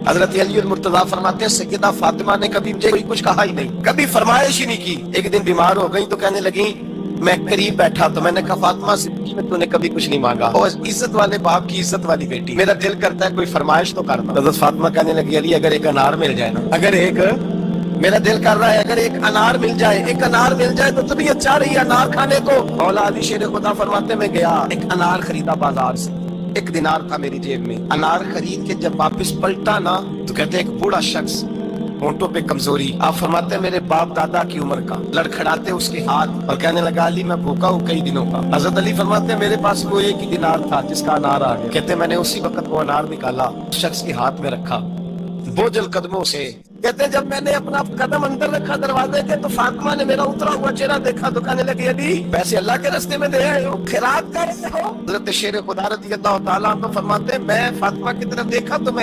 حضرت علی المرتضیٰ فرماتے ہیں سیدہ فاطمہ نے کبھی مجھے کوئی کچھ کہا ہی نہیں، کبھی فرمائش ہی نہیں کی۔ ایک دن بیمار ہو گئی تو کہنے لگی، میں قریب بیٹھا تو میں نے کہا فاطمہ صدیقہ میں تو نے کبھی کچھ نہیں مانگا، اور عزت والے باپ کی عزت والی بیٹی، میرا دل کرتا ہے کوئی فرمائش تو کرنا۔ حضرت فاطمہ کہنے لگی علی اگر ایک انار مل جائے نا، اگر ایک، میرا دل کر رہا ہے اگر ایک انار مل جائے، ایک انار مل جائے تو طبیعت چاہ رہی ہے انار کھانے کو۔ مولا علی شیر خدا فرماتے میں گیا، ایک انار خریدا بازار سے، 1 دینار تھا میری جیب میں، انار خرید کے جب واپس پلٹا نا تو کہتے ہیں ایک بوڑھا شخص، ہونٹوں پہ کمزوری، آپ فرماتے ہیں میرے باپ دادا کی عمر کا، لڑکھڑاتے اس کے ہاتھ اور کہنے لگا علی میں بھوکا ہوں کئی دنوں کا۔ حضرت علی فرماتے ہیں میرے پاس وہ 1 ہی دینار تھا جس کا انار آ گیا، کہتے ہیں میں نے اسی وقت وہ انار نکالا، شخص کے ہاتھ میں رکھا بوجھل قدموں سے، کہتے ہیں جب میں نے اپنا قدم اندر رکھا دروازے کے تو فاطمہ نے میرا اترا ہوا چہرہ دیکھا تو کہنے لگی علی پیسے اللہ کے راستے میں دے آئے ہو، خیرات کر رہے ہو۔ حضرت شیر خدا رضی اللہ تعالیٰ عنہ فرماتے ہیں میں فاطمہ کی طرف دیکھا تو میں